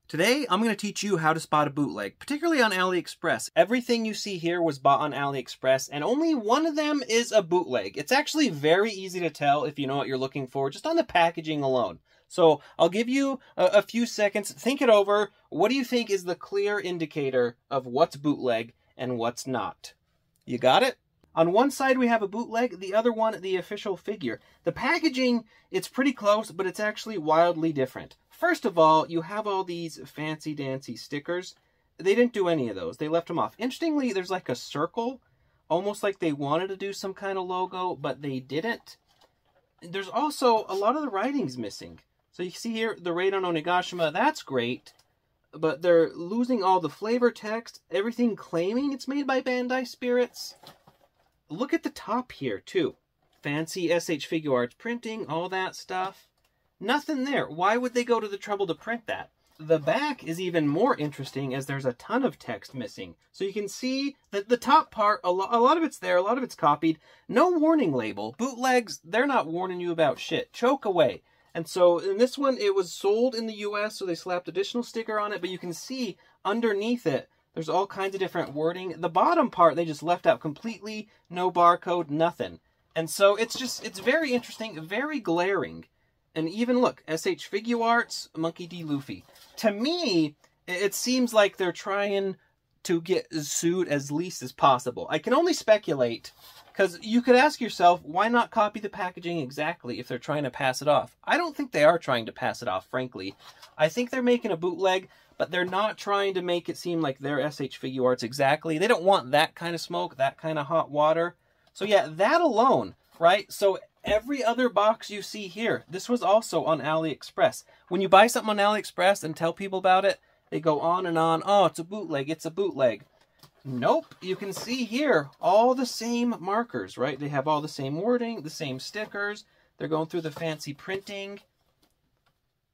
Today, I'm going to teach you how to spot a bootleg, particularly on Aliexpress. Everything you see here was bought on Aliexpress, and only one of them is a bootleg. It's actually very easy to tell if you know what you're looking for, just on the packaging alone. So I'll give you a few seconds, think it over. What do you think is the clear indicator of what's bootleg and what's not? You got it? On one side we have a bootleg, the other one the official figure. The packaging, it's pretty close, but it's actually wildly different. First of all, you have all these fancy-dancy stickers. They didn't do any of those. They left them off. Interestingly, there's like a circle, almost like they wanted to do some kind of logo, but they didn't. There's also a lot of the writing's missing. So you see here, the rate on Onigashima, that's great, but they're losing all the flavor text, everything claiming it's made by Bandai Spirits. Look at the top here, too. Fancy SH Figuarts printing, all that stuff. Nothing there. Why would they go to the trouble to print that? The back is even more interesting as there's a ton of text missing. So you can see that the top part, a lot of it's there, a lot of it's copied. No warning label. Bootlegs, they're not warning you about shit. Choke away. And so in this one, it was sold in the US, so they slapped additional sticker on it, but you can see underneath it, there's all kinds of different wording. The bottom part, they just left out completely, no barcode, nothing. And so it's very interesting, very glaring. And even look, SH Figuarts, Monkey D. Luffy. To me, it seems like they're trying to get sued as least as possible. I can only speculate, because you could ask yourself, why not copy the packaging exactly if they're trying to pass it off? I don't think they are trying to pass it off, frankly. I think they're making a bootleg, but they're not trying to make it seem like they're SH Figuarts exactly. They don't want that kind of smoke, that kind of hot water. So yeah, that alone, right? So every other box you see here, this was also on Aliexpress. When you buy something on Aliexpress and tell people about it, they go on and on, oh, it's a bootleg, it's a bootleg. Nope, you can see here all the same markers, right? They have all the same wording, the same stickers. They're going through the fancy printing.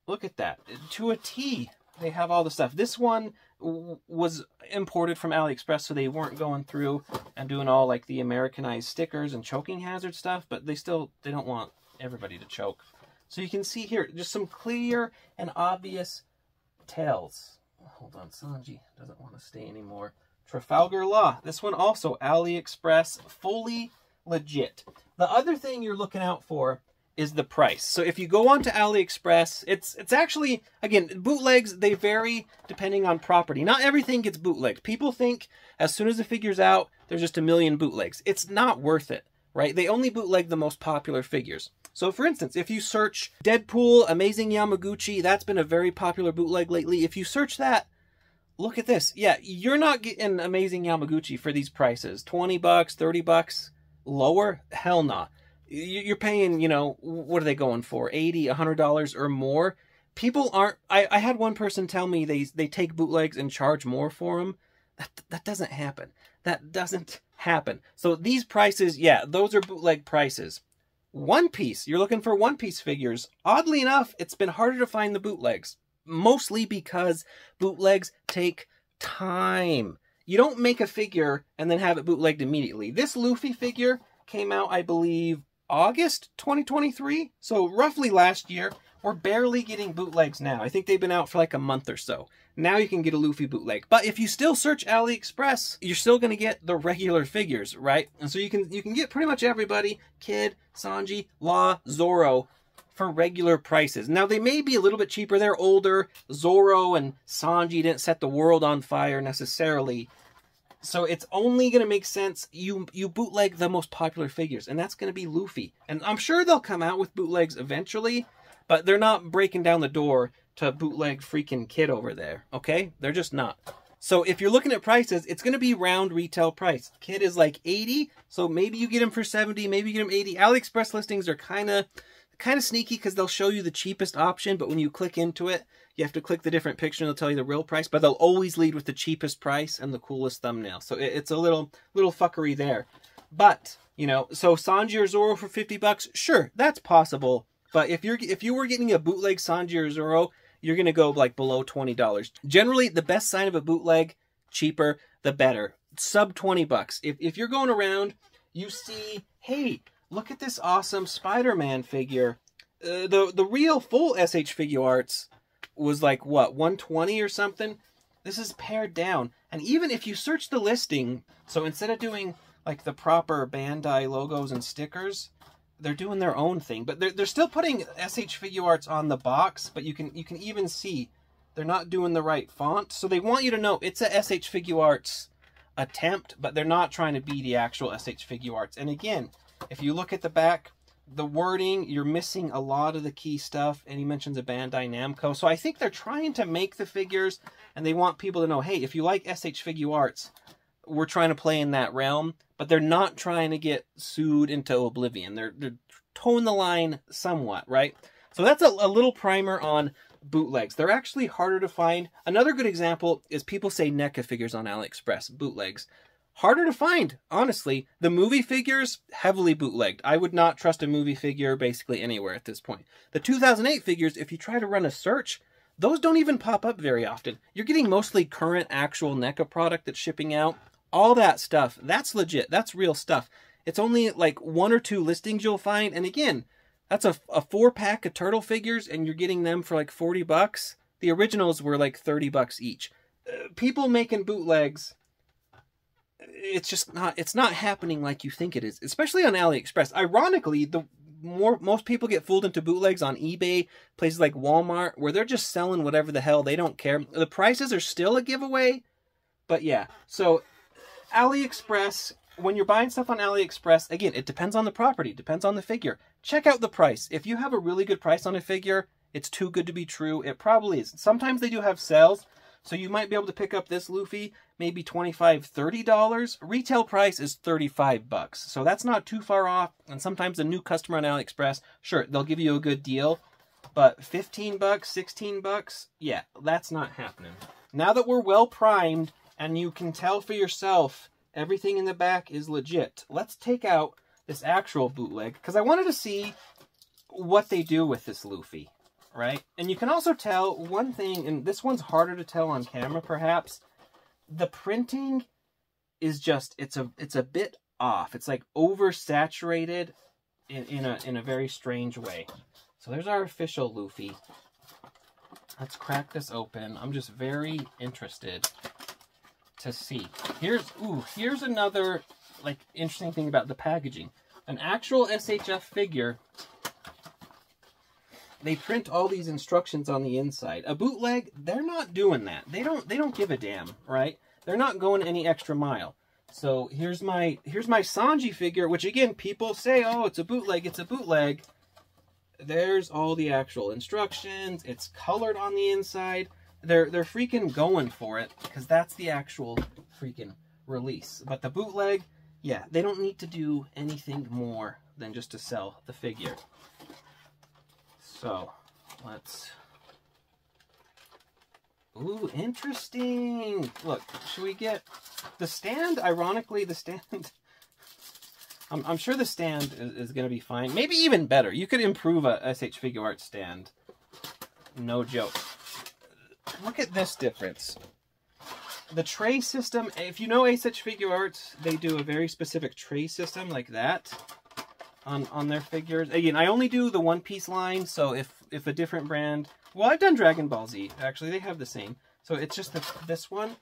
Look at that, to a T. They have all the stuff. This one was imported from Aliexpress, so they weren't going through and doing all like the Americanized stickers and choking hazard stuff, but they don't want everybody to choke. So you can see here, just some clear and obvious tells. Hold on, Sanji doesn't want to stay anymore. Trafalgar Law. This one also Aliexpress, fully legit. The other thing you're looking out for is the price. So if you go onto Aliexpress, it's actually, again, bootlegs, they vary depending on property. Not everything gets bootlegged. People think as soon as the figure's out, there's just a million bootlegs. It's not worth it, right? They only bootleg the most popular figures. So for instance, if you search Deadpool, Amazing Yamaguchi, that's been a very popular bootleg lately. If you search that, look at this. Yeah, you're not getting Amazing Yamaguchi for these prices. 20 bucks, 30 bucks, lower? Hell nah. You're paying, you know, what are they going for? $80, $100 or more? People aren't, I had one person tell me they take bootlegs and charge more for them. That doesn't happen. That doesn't happen. So these prices, yeah, those are bootleg prices. One Piece, you're looking for One Piece figures. Oddly enough, it's been harder to find the bootlegs. Mostly because bootlegs take time. You don't make a figure and then have it bootlegged immediately. This Luffy figure came out, I believe, August 2023, so roughly last year. We're barely getting bootlegs now. I think they've been out for like a month or so. Now you can get a Luffy bootleg. But if you still search Aliexpress, you're still going to get the regular figures, right? And so you can get pretty much everybody, Kid, Sanji, Law, Zoro, for regular prices. Now they may be a little bit cheaper. They're older. Zoro and Sanji didn't set the world on fire necessarily. So it's only going to make sense you bootleg the most popular figures, and that's going to be Luffy. And I'm sure they'll come out with bootlegs eventually, but they're not breaking down the door to bootleg freaking Kid over there, okay? They're just not. So if you're looking at prices, it's going to be round retail price. Kid is like 80, so maybe you get him for 70, maybe you get him 80. Aliexpress listings are kind of sneaky because they'll show you the cheapest option, but when you click into it, you have to click the different picture and they'll tell you the real price, but they'll always lead with the cheapest price and the coolest thumbnail. So it's a little fuckery there. But, you know, so Sanji or Zoro for 50 bucks, sure, that's possible. But if you were getting a bootleg Sanji or Zoro, you're going to go like below $20. Generally, the best sign of a bootleg, cheaper, the better. Sub 20 bucks. If you're going around, you see, hey, look at this awesome Spider-Man figure. The real full SH Figuarts was like, what, 120 or something? This is pared down. And even if you search the listing, so instead of doing like the proper Bandai logos and stickers, they're doing their own thing. But they're still putting SH Figuarts on the box, but you can even see they're not doing the right font. So they want you to know it's a SH Figuarts attempt, but they're not trying to be the actual SH Figuarts. And again, if you look at the back, the wording, you're missing a lot of the key stuff, and he mentions a Bandai Namco. So I think they're trying to make the figures, and they want people to know, hey, if you like SH Figuarts, we're trying to play in that realm, but they're not trying to get sued into oblivion. They're toeing the line somewhat, right? So that's a little primer on bootlegs. They're actually harder to find. Another good example is people say NECA figures on Aliexpress, bootlegs. Harder to find, honestly. The movie figures, heavily bootlegged. I would not trust a movie figure basically anywhere at this point. The 2008 figures, if you try to run a search, those don't even pop up very often. You're getting mostly current actual NECA product that's shipping out. All that stuff, that's legit. That's real stuff. It's only like 1 or 2 listings you'll find. And again, that's a 4-pack of turtle figures, and you're getting them for like 40 bucks. The originals were like 30 bucks each. People making bootlegs, it's just not, it's not happening like you think it is, especially on AliExpress. Ironically, most people get fooled into bootlegs on eBay, places like Walmart, where they're just selling whatever the hell, they don't care. The prices are still a giveaway, but yeah. So AliExpress, when you're buying stuff on AliExpress, again, it depends on the property, depends on the figure. Check out the price. If you have a really good price on a figure, it's too good to be true. It probably is. Sometimes they do have sales, so you might be able to pick up this Luffy, maybe $25, $30. Retail price is 35 bucks. So that's not too far off. And sometimes a new customer on AliExpress, sure, they'll give you a good deal. But 15 bucks, 16 bucks, yeah, that's not happening. Now that we're well primed and you can tell for yourself everything in the back is legit, let's take out this actual bootleg, because I wanted to see what they do with this Luffy, right? And you can also tell one thing, and this one's harder to tell on camera perhaps, the printing is just, it's a bit off. It's like oversaturated in a very strange way. So there's our official Luffy. Let's crack this open. I'm just very interested to see. Here's another like interesting thing about the packaging. An actual SHF figure, they print all these instructions on the inside. A bootleg, they're not doing that. They don't give a damn, right? They're not going any extra mile. So here's my Sanji figure, which again, people say, oh, it's a bootleg, it's a bootleg. There's all the actual instructions. It's colored on the inside. They're freaking going for it, because that's the actual freaking release. But the bootleg, yeah, they don't need to do anything more than just to sell the figure. So, let's... Ooh, interesting! Look, should we get... The stand, ironically, the stand... I'm sure the stand is going to be fine. Maybe even better. You could improve a SH Figuarts stand. No joke. Look at this difference. The tray system, if you know SH Figuarts, they do a very specific tray system like that on their figures. Again, I only do the One Piece line, so if a different brand... Well, I've done Dragon Ball Z. Actually, they have the same. So it's just this one.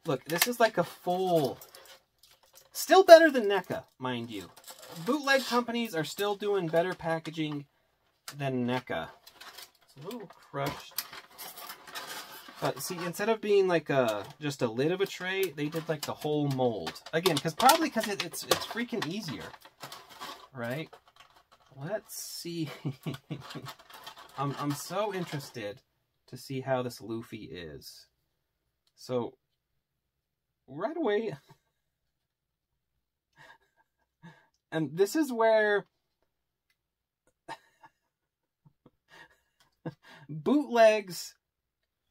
Look, this is like a full... Still better than NECA, mind you. Bootleg companies are still doing better packaging than NECA. It's a little crushed. But see, instead of being like just a lid of a tray, they did like the whole mold. Again, probably because it's freaking easier, right? Let's see. I'm so interested to see how this Luffy is. So right away, and this is where bootlegs.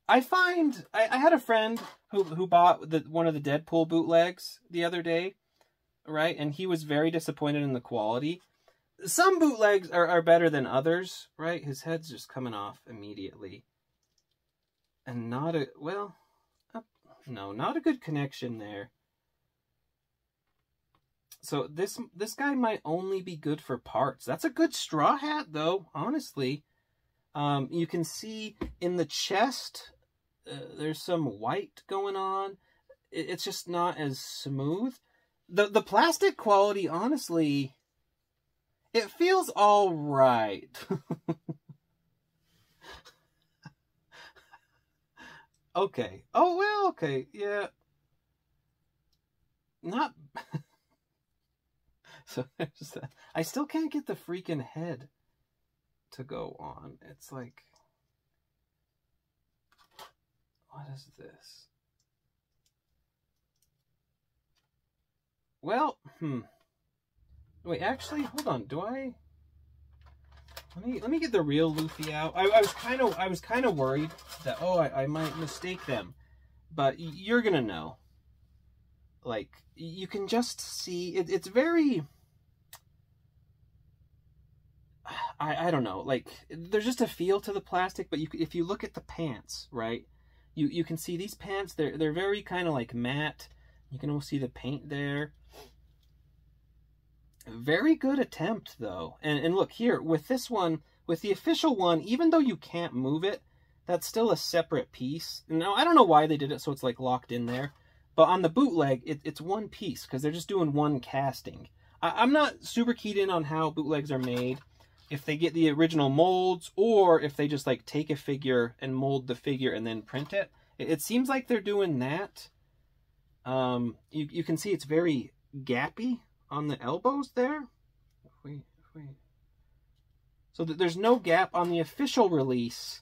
I find I had a friend who bought one of the Deadpool bootlegs the other day, right? And he was very disappointed in the quality. Some bootlegs are better than others, right? His head's just coming off immediately. And not a, well, no, not a good connection there. So this guy might only be good for parts. That's a good straw hat, though, honestly. You can see in the chest, there's some white going on. It's just not as smooth. The plastic quality, honestly, it feels all right. Okay. Oh, well, okay. Yeah. Not... So there's that. I still can't get the freaking head to go on. It's like... What is this? Well, Wait, actually, hold on. Do I... Let me get the real Luffy out. I was kind of worried that I might mistake them, but you're gonna know. Like, you can just see it's very. I don't know. Like, there's just a feel to the plastic, but if you look at the pants, right, you can see these pants. They're very kind of like matte. You can almost see the paint there. Very good attempt, though. And look here, with this one, with the official one, even though you can't move it, that's still a separate piece. Now, I don't know why they did it so it's like locked in there. But on the bootleg, it's one piece because they're just doing one casting. I'm not super keyed in on how bootlegs are made. If they get the original molds or if they just like take a figure and mold the figure and then print it. It seems like they're doing that. You can see it's very gappy on the elbows there. So there's no gap on the official release.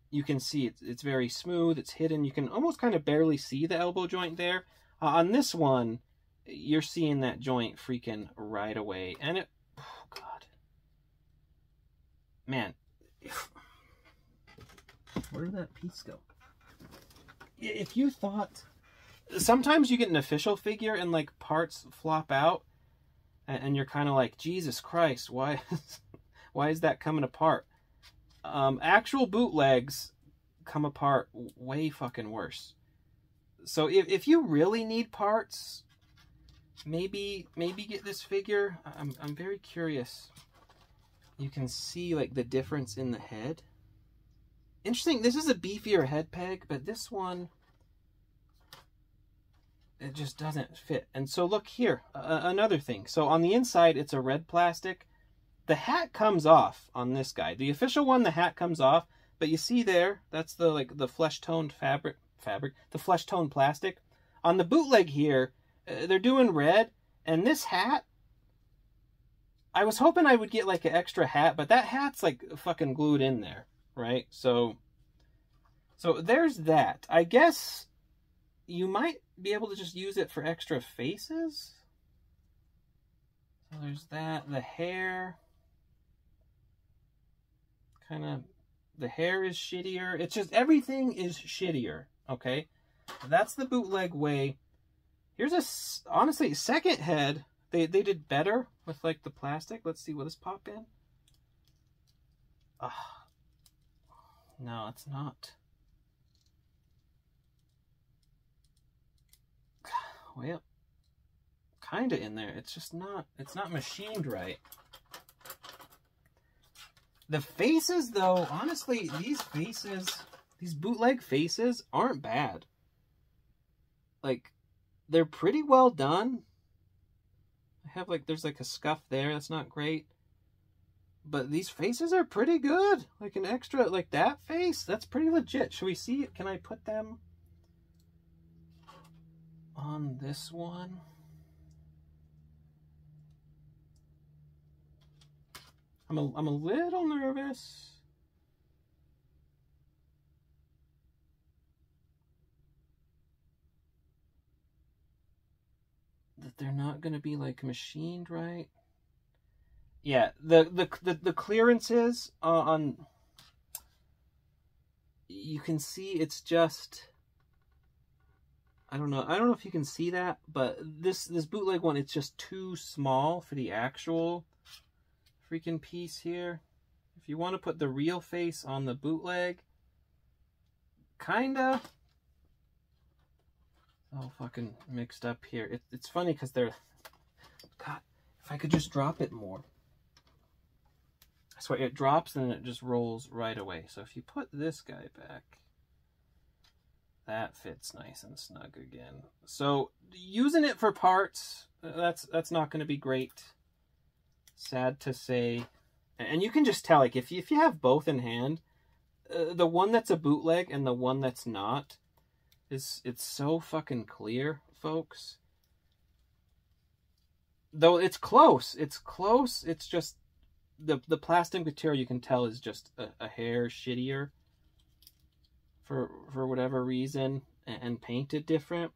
You can see it's very smooth. It's hidden. You can almost kind of barely see the elbow joint there. On this one, you're seeing that joint freaking right away. And it, oh God, man, where did that piece go? If you thought, sometimes you get an official figure and like parts flop out. And you're kind of like, Jesus Christ, why is that coming apart? Actual bootlegs come apart way fucking worse. So if you really need parts, maybe get this figure. I'm very curious. You can see like the difference in the head. Interesting. This is a beefier head peg, but this one, it just doesn't fit. And so look here, another thing. So on the inside, it's a red plastic. The hat comes off on this guy. The official one, the hat comes off. But you see there, that's the flesh-toned fabric, the flesh-toned plastic. On the bootleg here, they're doing red. And this hat, I was hoping I would get like an extra hat, but that hat's like fucking glued in there, right? So there's that. I guess you might be able to just use it for extra faces. So there's that. The hair, kind of, the hair is shittier. It's just, everything is shittier, okay? That's the bootleg way. Here's a, honestly, second head. They did better with like the plastic. Let's see, will this pop in? No, it's not. Well, kind of in there. It's just not, it's not machined right. The faces, though, honestly, these faces, these bootleg faces aren't bad. Like, they're pretty well done. I have, like, there's, like, a scuff there. That's not great. But these faces are pretty good. Like, an extra, like, that face, that's pretty legit. Should we see it? Can I put them on this one? I'm a little nervous. That they're not going to be like machined right. Yeah, the clearances on, you can see it's just, I don't know if you can see that, but this bootleg one, it's just too small for the actual freaking piece here. If you want to put the real face on the bootleg, kinda. All fucking mixed up here. It's funny because they're, God, if I could just drop it more. I swear, it drops and it just rolls right away. So if you put this guy back, that fits nice and snug again. So using it for parts, that's not going to be great. Sad to say. And you can just tell, like, if you have both in hand, the one that's a bootleg and the one that's not, it's so fucking clear, folks. Though it's close. It's close. It's just the plastic material, you can tell, is just a hair shittier for whatever reason, and painted different.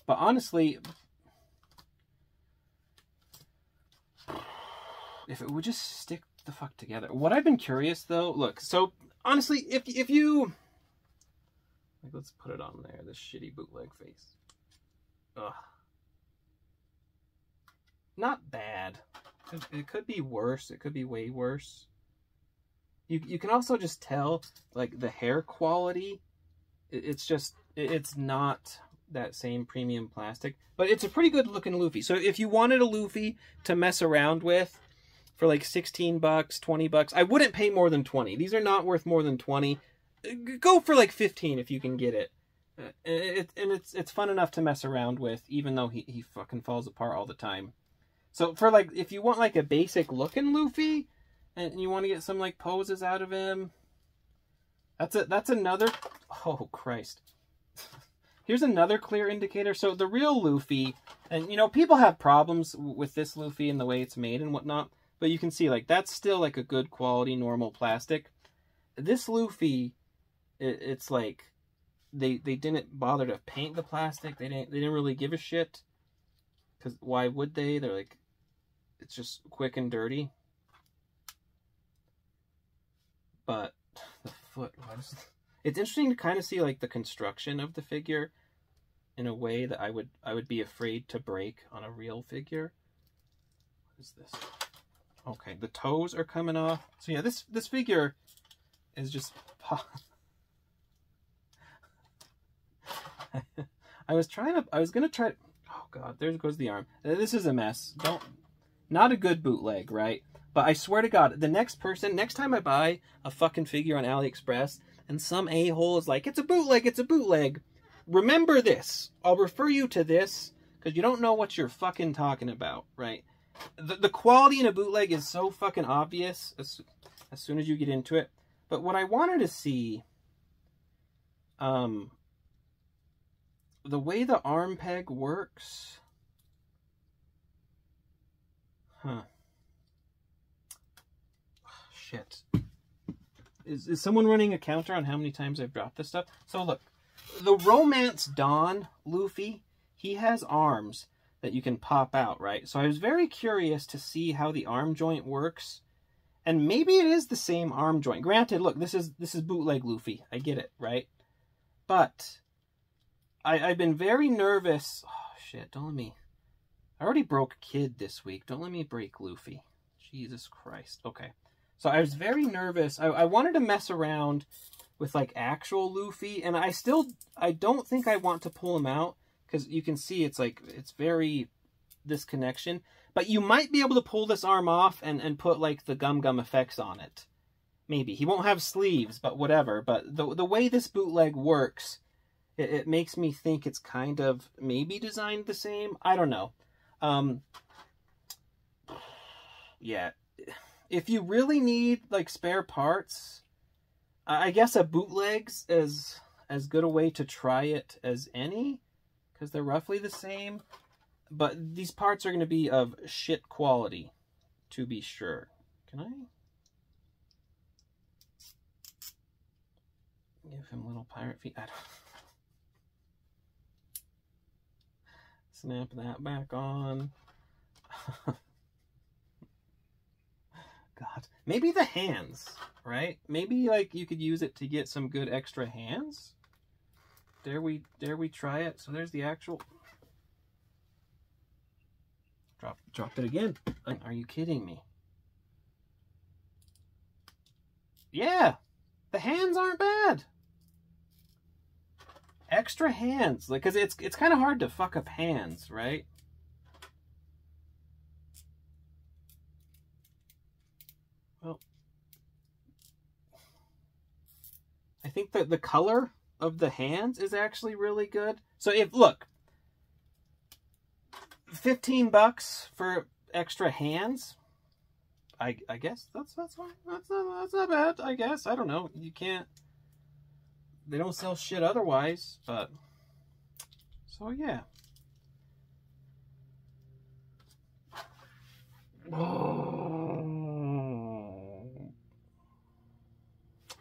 But honestly, if it would just stick the fuck together. What I've been curious though, look, so honestly, if you, like, let's put it on there, this shitty bootleg face. Ugh. Not bad. It could be worse. It could be way worse. You can also just tell, like, the hair quality. It's not that same premium plastic, but it's a pretty good looking Luffy. So if you wanted a Luffy to mess around with for like 16 bucks, 20 bucks, I wouldn't pay more than 20. These are not worth more than 20. Go for like 15 if you can get it. And it's fun enough to mess around with, even though he fucking falls apart all the time. So for, like, if you want like a basic looking Luffy and you want to get some like poses out of him, that's another, oh Christ. Here's another clear indicator. So the real Luffy, and you know, people have problems with this Luffy and the way it's made and whatnot, but you can see, like, that's still like a good quality normal plastic. This Luffy, it's like they didn't bother to paint the plastic. They didn't really give a shit, because why would they? They're like, it's just quick and dirty. But the foot, it's interesting to kind of see, like, the construction of the figure in a way that I would be afraid to break on a real figure. What is this? Okay, the toes are coming off. So yeah, this figure is just I was gonna try. Oh god, there goes the arm. This is a mess. Not a good bootleg, right? But I swear to God, the next time I buy a fucking figure on Aliexpress and some a-hole is like, it's a bootleg, remember this. I'll refer you to this, because you don't know what you're fucking talking about, right? The quality in a bootleg is so fucking obvious as soon as you get into it. But what I wanted to see, the way the arm peg works, huh? Shit. Is someone running a counter on how many times I've dropped this stuff? So look, the Romance Dawn Luffy, he has arms that you can pop out, right? So I was very curious to see how the arm joint works. And maybe it is the same arm joint. Granted, look, this is bootleg Luffy. I get it, right? But I've been very nervous. Oh shit, don't let me. I already broke Kid this week. Don't let me break Luffy. Jesus Christ. Okay. So I was very nervous. I wanted to mess around with, like, actual Luffy, and I don't think I want to pull him out, because you can see it's very, this connection. But you might be able to pull this arm off and put, like, the gum effects on it. Maybe. He won't have sleeves, but whatever. But the way this bootleg works, it makes me think it's kind of maybe designed the same. I don't know. Yeah. If you really need, like, spare parts, I guess a bootleg's is as good a way to try it as any, because they're roughly the same. But these parts are going to be of shit quality, to be sure. Can I give him little pirate feet? I don't... Snap that back on. God, maybe the hands, right? Maybe, like, you could use it to get some good extra hands. Dare we try it? So there's the actual. Drop it again. Are you kidding me? Yeah, the hands aren't bad. Extra hands, like, cause it's kind of hard to fuck up hands, right? Well, the color of the hands is actually really good. So if, look, $15 for extra hands, I guess that's fine. That's not bad, I guess. I don't know. You can't, they don't sell shit otherwise, but, so yeah. Oh.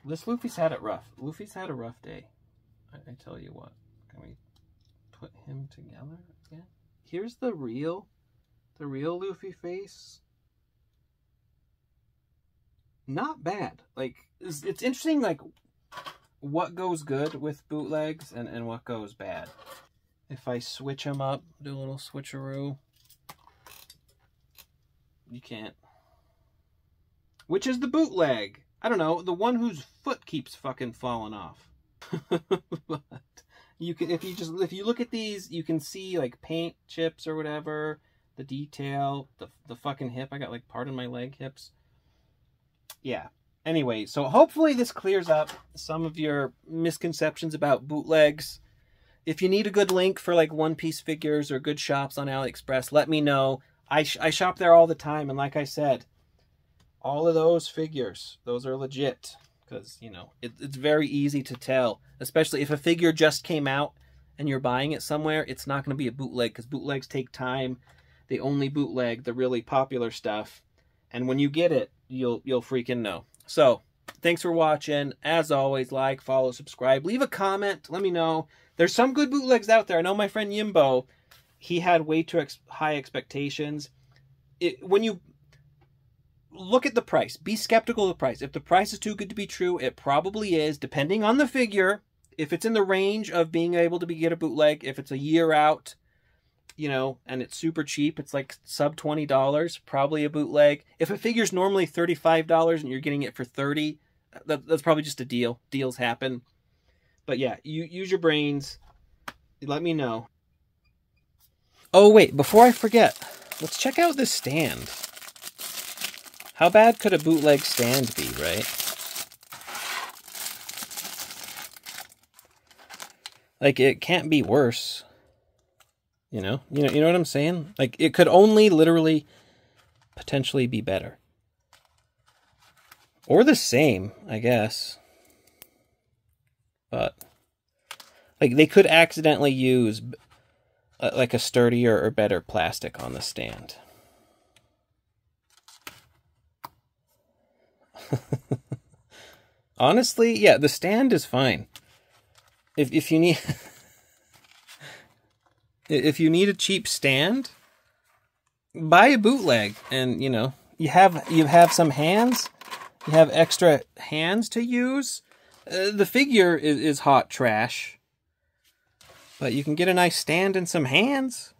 This Luffy's had it rough. Luffy's had a rough day. I tell you what. Can we put him together again? Here's the real Luffy face. Not bad. Like, it's interesting, like, what goes good with bootlegs and what goes bad. If I switch them up, do a little switcheroo. You can't. Which is the bootleg? I don't know, the one whose foot keeps fucking falling off. But you can, if you look at these, you can see like paint chips or whatever, the detail, the fucking hip. I got like part of my leg hips. Yeah. Anyway, so hopefully this clears up some of your misconceptions about bootlegs. If you need a good link for like one-piece figures or good shops on AliExpress, let me know. I shop there all the time, and like I said, all of those figures, those are legit, because, you know, it's very easy to tell, especially if a figure just came out and you're buying it somewhere. It's not going to be a bootleg, because bootlegs take time. They only bootleg the really popular stuff, and when you get it, you'll freaking know. So, thanks for watching. As always, like, follow, subscribe, leave a comment, let me know. There's some good bootlegs out there. I know my friend Yimbo, he had way too high expectations. When you look at the price, be skeptical of the price. If the price is too good to be true, it probably is, depending on the figure. If it's in the range of being able to get a bootleg, if it's a year out, you know, and it's super cheap, it's like sub $20, probably a bootleg. If a figure's normally $35 and you're getting it for $30, that's probably just a deal. Deals happen. But yeah, you use your brains. Let me know. Oh, wait, before I forget, let's check out this stand. How bad could a bootleg stand be, right? Like, it can't be worse. You know what I'm saying? Like, it could only literally potentially be better. Or the same, I guess. But, like, they could accidentally use like a sturdier or better plastic on the stand. Honestly, yeah, the stand is fine. If you need if you need a cheap stand, buy a bootleg, and you know, you have some hands, you have extra hands to use. The figure is hot trash. But you can get a nice stand and some hands.